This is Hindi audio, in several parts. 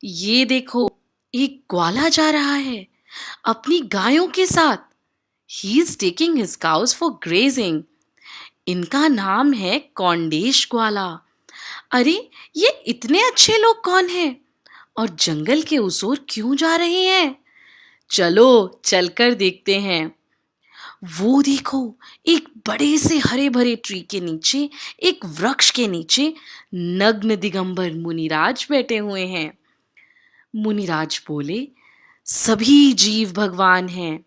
ये देखो, एक ग्वाला जा रहा है अपनी गायों के साथ। He is taking his cows for grazing. इनका नाम है कौंडेश ग्वाला। अरे, ये इतने अच्छे लोग कौन हैं और जंगल के उस ओर क्यों जा रहे हैं? चलो चलकर देखते हैं। वो देखो, एक बड़े से हरे भरे ट्री के नीचे, एक वृक्ष के नीचे नग्न दिगंबर मुनिराज बैठे हुए हैं। मुनिराज बोले, सभी जीव भगवान हैं।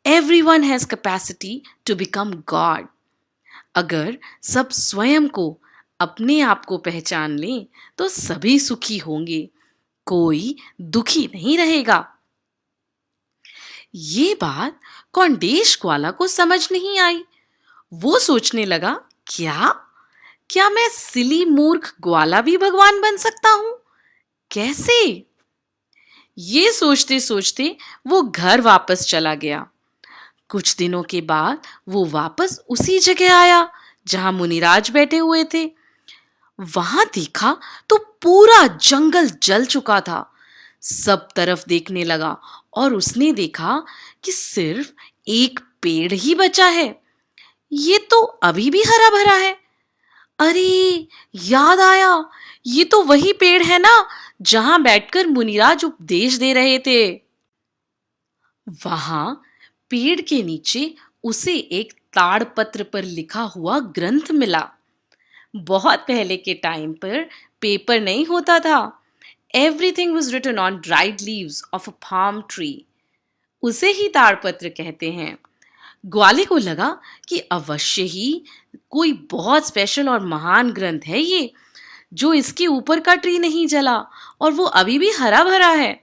Everyone has capacity to become God. अगर सब स्वयं को, अपने आप को पहचान लें तो सभी सुखी होंगे, कोई दुखी नहीं रहेगा। ये बात कौंडेश ग्वाला को समझ नहीं आई। वो सोचने लगा, क्या क्या मैं सिली मूर्ख ग्वाला भी भगवान बन सकता हूं? कैसे? ये सोचते सोचते वो घर वापस चला गया। कुछ दिनों के बाद वो वापस उसी जगह आया जहां मुनिराज बैठे हुए थे। वहां देखा तो पूरा जंगल जल चुका था। सब तरफ देखने लगा और उसने देखा कि सिर्फ एक पेड़ ही बचा है। ये तो अभी भी हरा भरा है। अरे, याद आया, ये तो वही पेड़ है ना जहां बैठकर मुनिराज उपदेश दे रहे थे। वहां पेड़ के नीचे उसे एक ताड़पत्र पर लिखा हुआ ग्रंथ मिला। बहुत पहले के टाइम पर पेपर नहीं होता था। Everything was written on dried leaves of a palm tree. उसे ही ताड़पत्र कहते हैं। ग्वाले को लगा कि अवश्य ही कोई बहुत स्पेशल और महान ग्रंथ है ये, जो इसके ऊपर का ट्री नहीं जला और वो अभी भी हरा भरा है।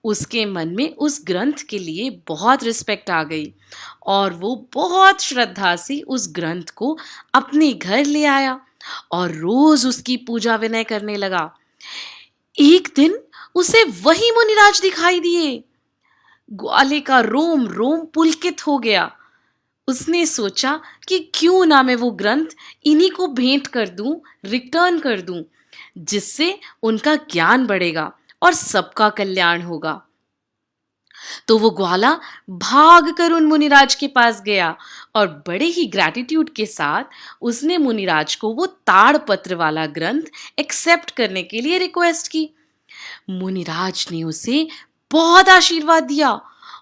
उसके मन में उस ग्रंथ के लिए बहुत रिस्पेक्ट आ गई और वो बहुत श्रद्धा से उस ग्रंथ को अपने घर ले आया और रोज उसकी पूजा विनय करने लगा। एक दिन उसे वही मुनिराज दिखाई दिए। ग्वाले का रोम रोम पुलकित हो गया। उसने सोचा कि क्यों ना मैं वो ग्रंथ इन्हीं को भेंट कर दूं, रिटर्न कर दूं, जिससे उनका ज्ञान बढ़ेगा और सबका कल्याण होगा। तो वो ग्वाला भाग कर उन मुनिराज के पास गया और बड़े ही ग्रैटिट्यूड के साथ उसने मुनिराज को वो ताड़पत्र वाला ग्रंथ एक्सेप्ट करने के लिए रिक्वेस्ट की। मुनिराज ने उसे बहुत आशीर्वाद दिया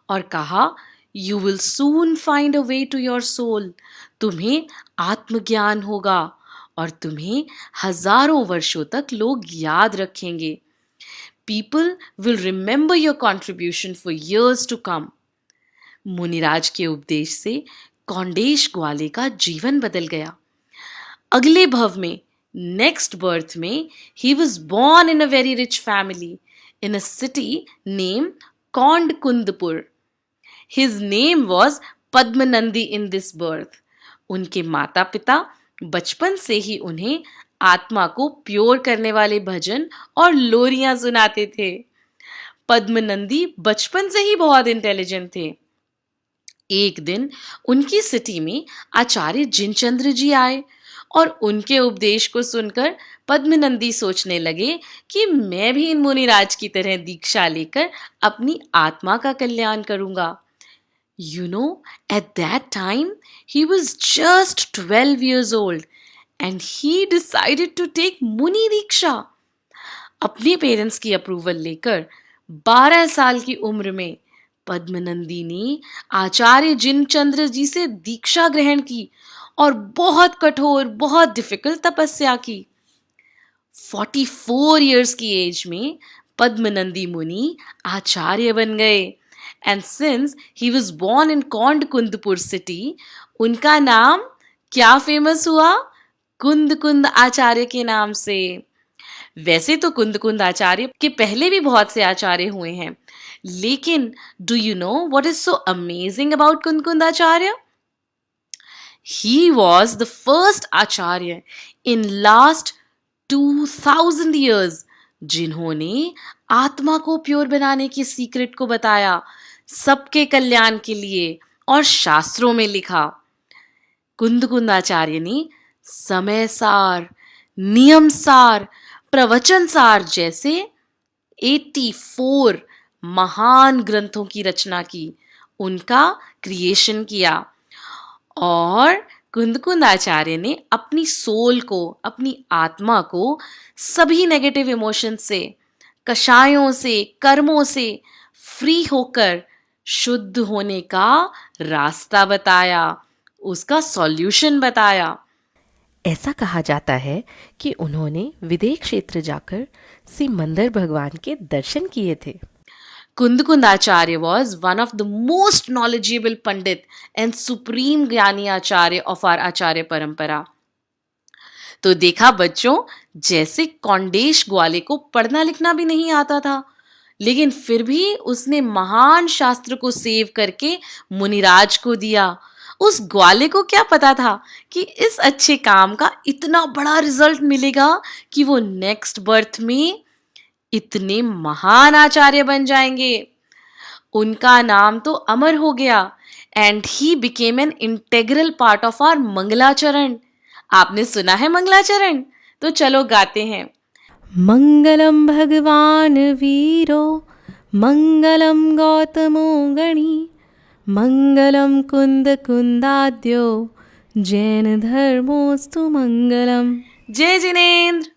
और कहा, you will soon find a way to your soul. तुम्हें आत्मज्ञान होगा और तुम्हें हजारों वर्षों तक लोग याद रखेंगे। People will remember your contribution for years to come. मुनिराज के उपदेश से कौंडेश ग्वाले का जीवन बदल गया। अगले भव में, नेक्स्ट बर्थ में, he was born in a very rich family in a city named कौंडकुंदपुर. His name was Padmanandi in this birth. उनके माता पिता बचपन से ही उन्हें आत्मा को प्योर करने वाले भजन और लोरियां सुनाते थे। पद्मनंदी बचपन से ही बहुत इंटेलिजेंट थे। एक दिन उनकी सिटी में आचार्य जिनचंद्र जी आए और उनके उपदेश को सुनकर पद्मनंदी सोचने लगे कि मैं भी इन मुनिराज की तरह दीक्षा लेकर अपनी आत्मा का कल्याण करूंगा। You know, at that time, he was just 12 years old and he decided to take Muni Diksha. अपने पेरेंट्स की अप्रूवल लेकर 12 साल की उम्र में पद्मनंदी ने आचार्य जिनचंद्र जी से दीक्षा ग्रहण की और बहुत कठोर, बहुत डिफिकल्ट तपस्या की। 44 इयर्स की एज में पद्मनंदी मुनि आचार्य बन गए। And since he was born in Kondkundpur city, उनका नाम क्या फेमस हुआ? कुंद कुंद आचार्य के नाम से। वैसे तो कुंद कुंद आचार्य के पहले भी बहुत से आचार्य हुए हैं, लेकिन do you know what is so amazing about कुंद कुंद आचार्य? He was the first Acharya in last 2000 years जिन्होंने आत्मा को प्योर बनाने की सीक्रेट को बताया, सबके कल्याण के लिए, और शास्त्रों में लिखा। कुंद कुंद आचार्य ने समय सार, नियम सार, प्रवचन सार जैसे 84 महान ग्रंथों की रचना की, उनका क्रिएशन किया। और कुंदकुंद आचार्य ने अपनी सोल को, अपनी आत्मा को सभी नेगेटिव इमोशंस से, कषायों से, कर्मों से फ्री होकर शुद्ध होने का रास्ता बताया, उसका सॉल्यूशन बताया। ऐसा कहा जाता है कि उन्होंने विदेह क्षेत्र जाकर सिमंदर भगवान के दर्शन किए थे। कुंदकुंद आचार्य was one of the most knowledgeable Pandit and supreme ज्ञानी आचार्य of our आचार्य परंपरा। तो देखा बच्चों, जैसे कौंडेश ग्वाले को पढ़ना लिखना भी नहीं आता था, लेकिन फिर भी उसने महान शास्त्र को सेव करके मुनिराज को दिया। उस ग्वाले को क्या पता था कि इस अच्छे काम का इतना बड़ा रिजल्ट मिलेगा कि वो नेक्स्ट बर्थ में इतने महान आचार्य बन जाएंगे। उनका नाम तो अमर हो गया and he became an integral part of our मंगलाचरण। आपने सुना है मंगलाचरण? तो चलो गाते हैं। मंगलम भगवान वीरो मंगलम गौतमो गणी मंगलम कुंद कुंदाद्यो जैन धर्मोस्तु मंगलम। जय जिनेन्द्र।